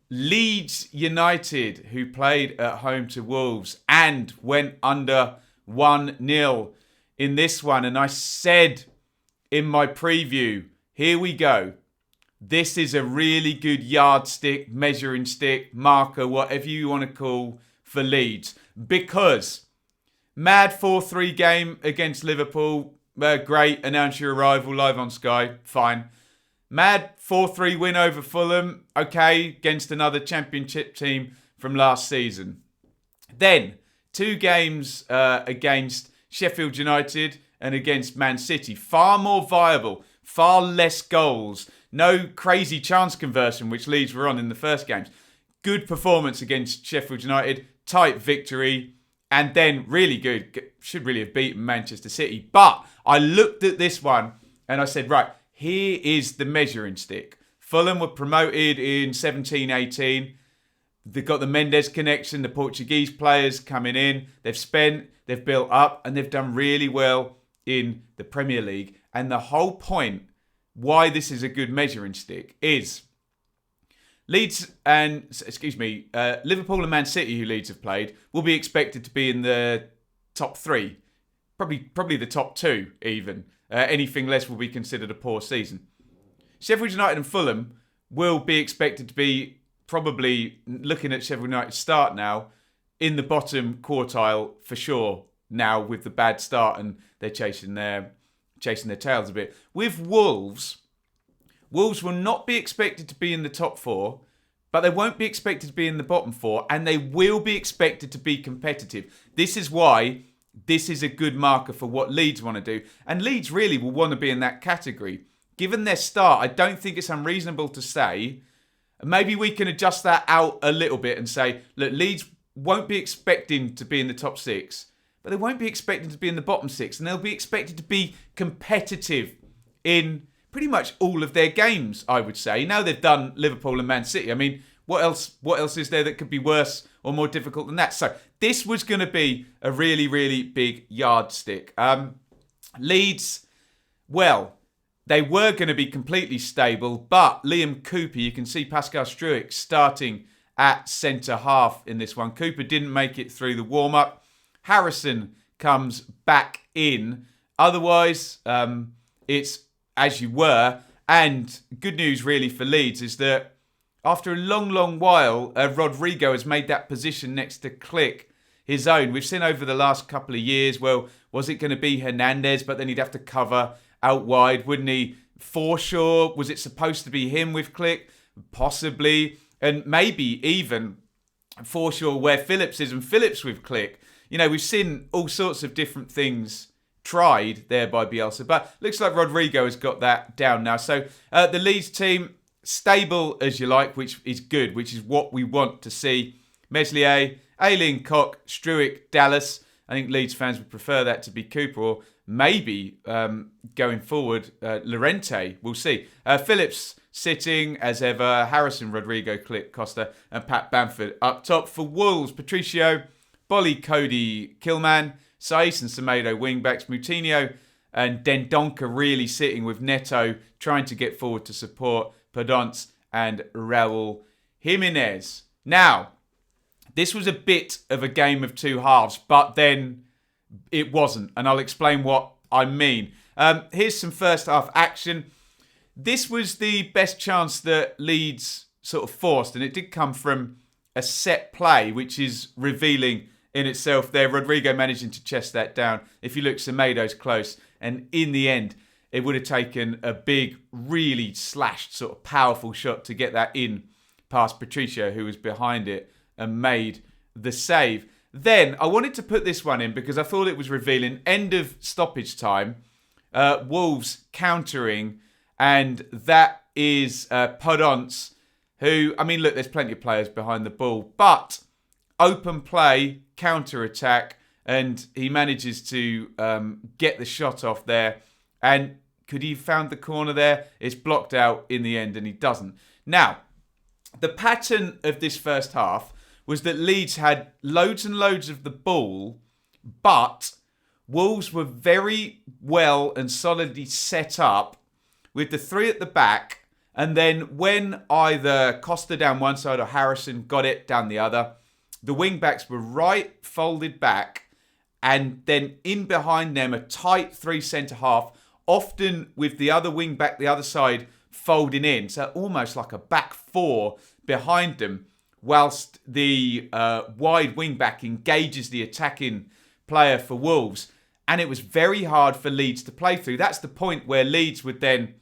Leeds United, who played at home to Wolves and went under 1-0 in this one. And I said in my preview, here we go. This is a really good yardstick, measuring stick, marker, whatever you want to call for Leeds. Because mad 4-3 game against Liverpool. Great, announce your arrival live on Sky. Fine. Mad 4-3 win over Fulham. Okay, against another championship team from last season. Then 2 games against Sheffield United and against Man City. Far more viable, far less goals. No crazy chance conversion, which Leeds were on in the first games. Good performance against Sheffield United. Tight victory. And then really good. Should really have beaten Manchester City. But I looked at this one and I said, right, here is the measuring stick. Fulham were promoted in 17-18. They've got the Mendes connection, the Portuguese players coming in. They've built up, and they've done really well in the Premier League. And the whole point why this is a good measuring stick is Liverpool and Man City, who Leeds have played, will be expected to be in the top 3. Probably the top 2 even. Anything less will be considered a poor season. Sheffield United and Fulham will be expected to be, probably looking at Sheffield United's start now, in the bottom quartile for sure now with the bad start, and they're chasing their tails a bit. With Wolves will not be expected to be in the top 4, but they won't be expected to be in the bottom 4, and they will be expected to be competitive. This is why this is a good marker for what Leeds want to do. And Leeds really will want to be in that category. Given their start, I don't think it's unreasonable to say, maybe we can adjust that out a little bit and say, look, Leeds won't be expecting to be in the top 6, but they won't be expecting to be in the bottom 6, and they'll be expected to be competitive in pretty much all of their games, I would say. Now they've done Liverpool and Man City. I mean, what else is there that could be worse or more difficult than that? So this was going to be a really, really big yardstick. Leeds, well, they were going to be completely stable, but Liam Cooper, you can see Pascal Struijk starting at centre-half in this one. Cooper didn't make it through the warm-up. Harrison comes back in. Otherwise, it's as you were. And good news really for Leeds is that after a long, long while, Rodrigo has made that position next to Click his own. We've seen over the last couple of years, well, was it going to be Hernandez, but then he'd have to cover out wide, wouldn't he? Forshaw, was it supposed to be him with Click? Possibly. And maybe even Forshaw where Phillips is and Phillips with Click. You know, we've seen all sorts of different things tried there by Bielsa, but looks like Rodrigo has got that down now. So the Leeds team, stable as you like, which is good, which is what we want to see. Meslier, Hembling-Cook, Struijk, Dallas. I think Leeds fans would prefer that to be Cooper, or maybe going forward, Llorente. We'll see. Phillips sitting as ever. Harrison, Rodrigo, Click, Costa, and Pat Bamford up top. For Wolves, Patricio, Bolly, Cody, Killman, Saiss and Semedo wingbacks, Moutinho and Dendoncker really sitting with Neto, trying to get forward to support Podence and Raul Jimenez. Now, this was a bit of a game of two halves, but then it wasn't, and I'll explain what I mean. Here's some first half action. This was the best chance that Leeds sort of forced, and it did come from a set play, which is revealing in itself there. Rodrigo managing to chest that down. If you look, Semedo's close, and in the end, it would have taken a big, really slashed, sort of powerful shot to get that in past Patricio, who was behind it and made the save. Then, I wanted to put this one in because I thought it was revealing. End of stoppage time. Wolves countering, and that is Podence, who, I mean, look, there's plenty of players behind the ball, but open play, counter-attack, and he manages to get the shot off there. And could he have found the corner there? It's blocked out in the end, and he doesn't. Now, the pattern of this first half was that Leeds had loads and loads of the ball, but Wolves were very well and solidly set up with the three at the back And then when either Costa down one side or Harrison got it down the other, the wing-backs were right folded back, and then in behind them a tight three centre-half, often with the other wing-back the other side folding in. So almost like a back four behind them, whilst the wide wing-back engages the attacking player for Wolves. And it was very hard for Leeds to play through. That's the point where Leeds would then,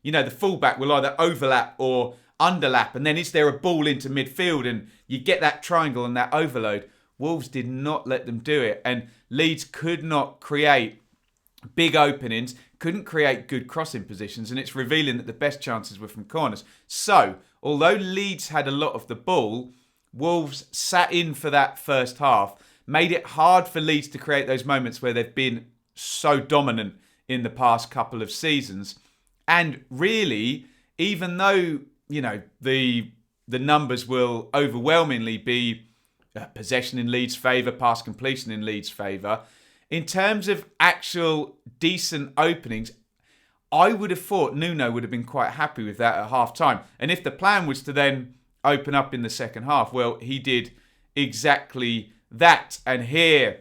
the fullback will either overlap or underlap. And then is there a ball into midfield? And you get that triangle and that overload. Wolves did not let them do it. And Leeds could not create big openings, couldn't create good crossing positions. And it's revealing that the best chances were from corners. So, although Leeds had a lot of the ball, Wolves sat in for that first half, made it hard for Leeds to create those moments where they've been so dominant in the past couple of seasons. And really, even though, the numbers will overwhelmingly be possession in Leeds' favour, pass completion in Leeds' favour, in terms of actual decent openings, I would have thought Nuno would have been quite happy with that at half-time. And if the plan was to then open up in the second half, well, he did exactly that. And here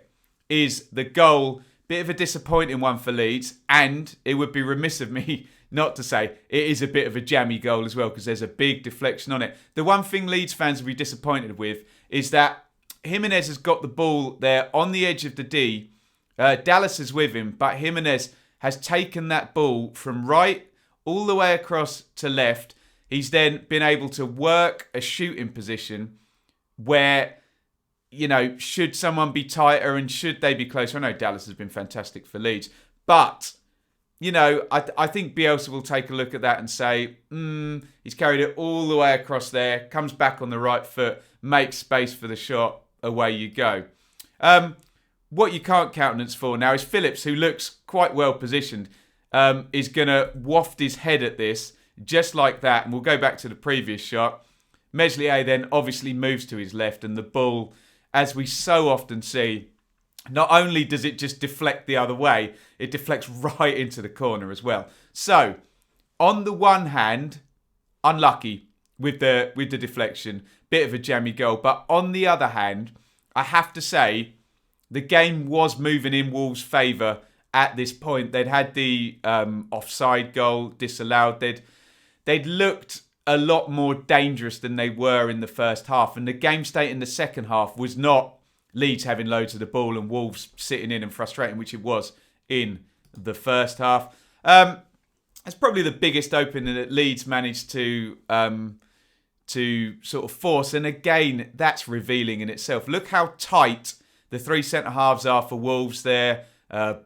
is the goal. Bit of a disappointing one for Leeds. And it would be remiss of me not to say it is a bit of a jammy goal as well, because there's a big deflection on it. The one thing Leeds fans will be disappointed with is that Jimenez has got the ball there on the edge of the D. Dallas is with him, but Jimenez has taken that ball from right all the way across to left. He's then been able to work a shooting position where, should someone be tighter and should they be closer? I know Dallas has been fantastic for Leeds, but, I think Bielsa will take a look at that and say, he's carried it all the way across there, comes back on the right foot, makes space for the shot, away you go. What you can't countenance for now is Phillips, who looks quite well positioned, is going to waft his head at this, just like that. And we'll go back to the previous shot. Meslier then obviously moves to his left, and the ball, as we so often see, not only does it just deflect the other way, it deflects right into the corner as well. So, on the one hand, unlucky with the deflection, bit of a jammy goal. But on the other hand, I have to say, the game was moving in Wolves' favour at this point. They'd had the offside goal disallowed. They'd looked a lot more dangerous than they were in the first half. And the game state in the second half was not Leeds having loads of the ball and Wolves sitting in and frustrating, which it was in the first half. That's probably the biggest opening that Leeds managed to sort of force. And again, that's revealing in itself. Look how tight the three centre-halves are for Wolves there.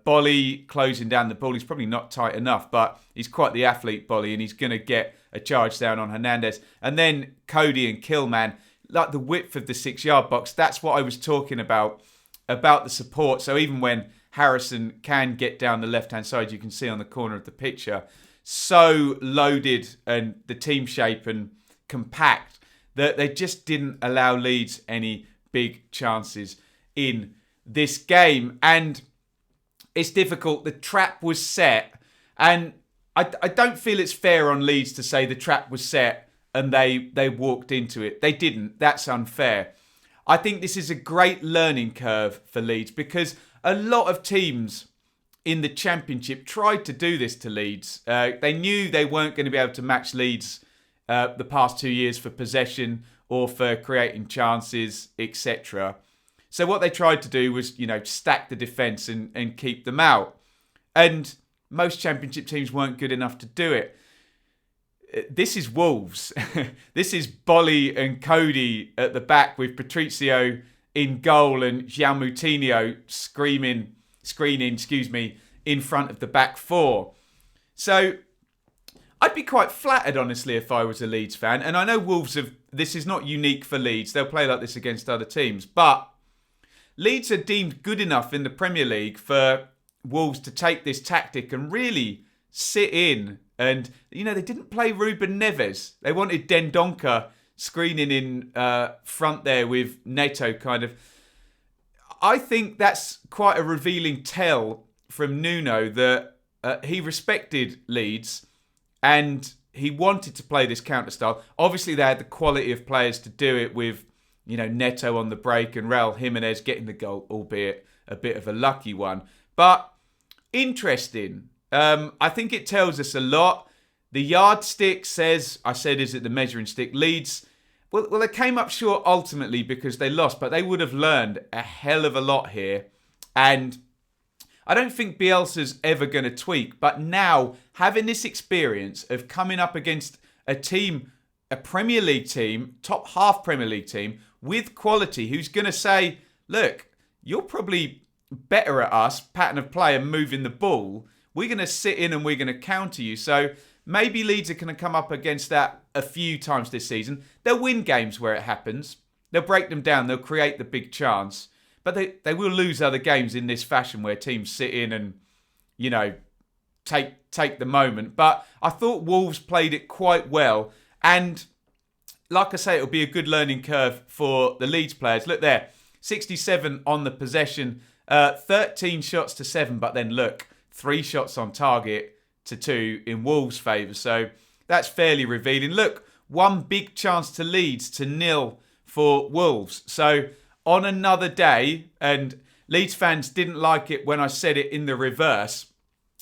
Bolly closing down the ball. He's probably not tight enough, but he's quite the athlete, Bolly, and he's going to get a charge down on Hernandez. And then Cody and Killman, like the width of the 6-yard box, that's what I was talking about the support. So even when Harrison can get down the left-hand side, you can see on the corner of the picture, so loaded and the team shape and compact that they just didn't allow Leeds any big chances in this game. And it's difficult. The trap was set, and I don't feel it's fair on Leeds to say the trap was set and they walked into it. They didn't. That's unfair. I think this is a great learning curve for Leeds, because a lot of teams in the Championship tried to do this to Leeds. They knew they weren't going to be able to match Leeds the past 2 years for possession or for creating chances, etc. So what they tried to do was, stack the defence and keep them out. And most Championship teams weren't good enough to do it. This is Wolves. This is Bolly and Cody at the back with Patrizio in goal and João Moutinho screening, in front of the back four. So I'd be quite flattered, honestly, if I was a Leeds fan. And I know Wolves this is not unique for Leeds. They'll play like this against other teams. But Leeds are deemed good enough in the Premier League for Wolves to take this tactic and really sit in. And, they didn't play Ruben Neves. They wanted Dendoncker screening in front there with Neto kind of. I think that's quite a revealing tell from Nuno that he respected Leeds and he wanted to play this counter style. Obviously, they had the quality of players to do it with, Neto on the break and Raul Jimenez getting the goal, albeit a bit of a lucky one. But interesting. I think it tells us a lot. The yardstick says, is it the measuring stick? Leeds, well, they came up short ultimately because they lost, but they would have learned a hell of a lot here. And I don't think Bielsa's ever going to tweak. But now, having this experience of coming up against a team, a Premier League team, top half Premier League team, with quality, who's going to say, look, you're probably better at us, pattern of play and moving the ball. We're going to sit in and we're going to counter you. So maybe Leeds are going to come up against that a few times this season. They'll win games where it happens. They'll break them down. They'll create the big chance. But they will lose other games in this fashion where teams sit in and, take the moment. But I thought Wolves played it quite well. And like I say, it'll be a good learning curve for the Leeds players. Look there, 67 on the possession, 13 shots to 7. But then look, 3 shots on target to 2 in Wolves' favour. So that's fairly revealing. Look, 1 big chance to Leeds to 0 for Wolves. So on another day, and Leeds fans didn't like it when I said it in the reverse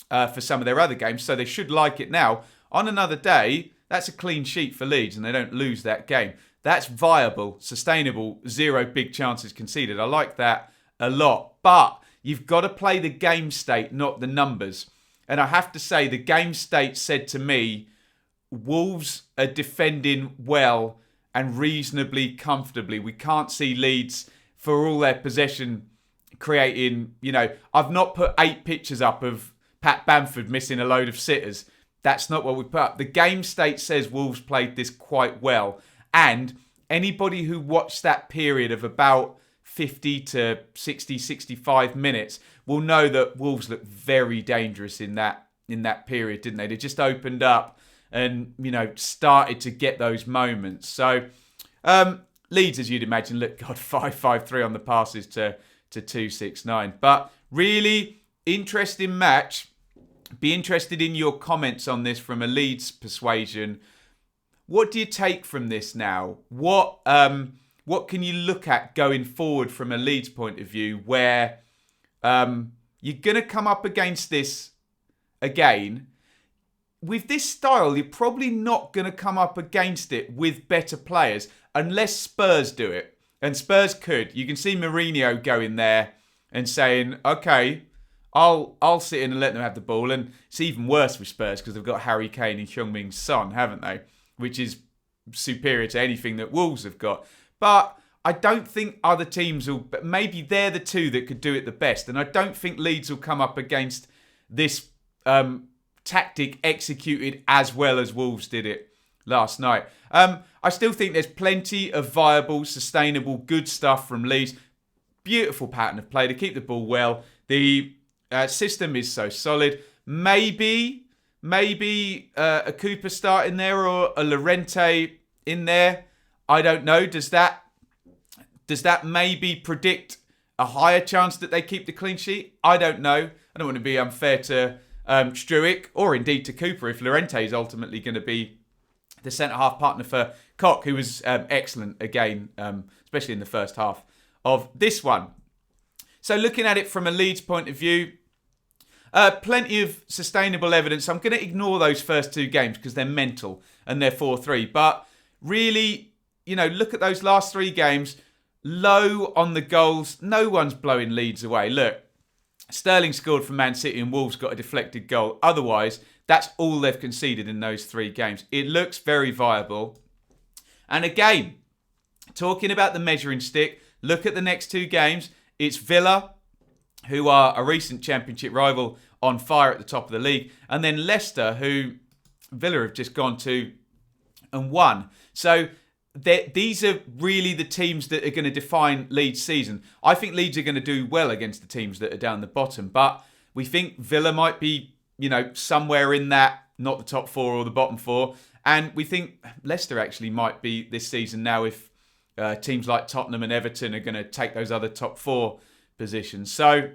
for some of their other games, so they should like it now. On another day, that's a clean sheet for Leeds and they don't lose that game. That's viable, sustainable, 0 big chances conceded. I like that a lot. But you've got to play the game state, not the numbers. And I have to say, the game state said to me, Wolves are defending well and reasonably comfortably. We can't see Leeds, for all their possession, creating, I've not put 8 pictures up of Pat Bamford missing a load of sitters. That's not what we put up. The game state says Wolves played this quite well. And anybody who watched that period of about 50 to 60, 65 minutes will know that Wolves looked very dangerous in that period, didn't they? They just opened up and, started to get those moments. So, Leeds, as you'd imagine, look, 5-5-3 on the passes to 2-6-9. But really interesting match. Be interested in your comments on this from a Leeds persuasion. What do you take from this now? What can you look at going forward from a Leeds point of view where you're going to come up against this again? With this style, you're probably not going to come up against it with better players unless Spurs do it. And Spurs could. You can see Mourinho going there and saying, okay, I'll sit in and let them have the ball. And it's even worse with Spurs because they've got Harry Kane and Heung-min Son, haven't they? Which is superior to anything that Wolves have got. But I don't think other teams will, but maybe they're the two that could do it the best. And I don't think Leeds will come up against this tactic executed as well as Wolves did it last night. I still think there's plenty of viable, sustainable, good stuff from Leeds. Beautiful pattern of play. They keep the ball well. The system is so solid. Maybe a Cooper start in there or a Llorente in there. I don't know. Does that maybe predict a higher chance that they keep the clean sheet? I don't know. I don't want to be unfair to Struick or indeed to Cooper if Llorente is ultimately going to be the centre-half partner for Koch, who was excellent again, especially in the first half of this one. So looking at it from a Leeds point of view, plenty of sustainable evidence. I'm going to ignore those first 2 games because they're mental and they're 4-3. But really, look at those last 3 games. Low on the goals. No one's blowing Leeds away. Look, Sterling scored for Man City and Wolves got a deflected goal. Otherwise, that's all they've conceded in those 3 games. It looks very viable. And again, talking about the measuring stick, look at the next 2 games. It's Villa, who are a recent Championship rival, on fire at the top of the league. And then Leicester, who Villa have just gone to and won. So these are really the teams that are going to define Leeds' season. I think Leeds are going to do well against the teams that are down the bottom. But we think Villa might be, somewhere in that, not the top 4 or the bottom 4. And we think Leicester actually might be this season now if teams like Tottenham and Everton are going to take those other top 4 positions. So,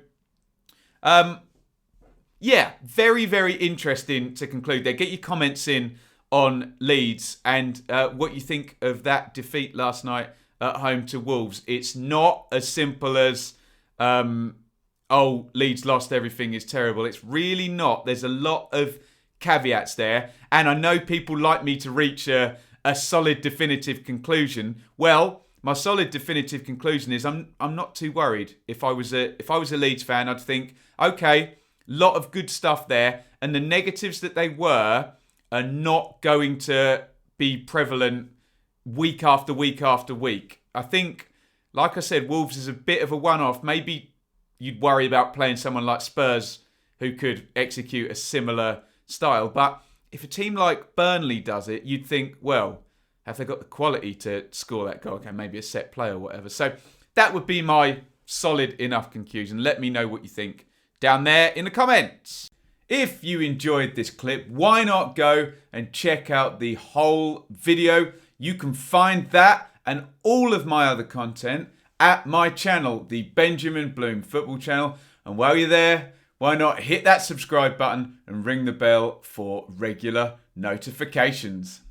very, very interesting to conclude there. Get your comments in on Leeds and what you think of that defeat last night at home to Wolves. It's not as simple as, Leeds lost, everything is terrible. It's really not. There's a lot of caveats there. And I know people like me to reach a solid definitive conclusion. Well, my solid definitive conclusion is I'm not too worried. If I was a Leeds fan, I'd think, okay, lot of good stuff there, and the negatives that they were are not going to be prevalent week after week after week. I think, like I said, Wolves is a bit of a one-off. Maybe you'd worry about playing someone like Spurs who could execute a similar style. But if a team like Burnley does it, you'd think, well, have they got the quality to score that goal? Okay, maybe a set play or whatever. So that would be my solid enough conclusion. Let me know what you think down there in the comments. If you enjoyed this clip, why not go and check out the whole video? You can find that and all of my other content at my channel, the Benjamin Bloom Football Channel. And while you're there, why not hit that subscribe button and ring the bell for regular notifications?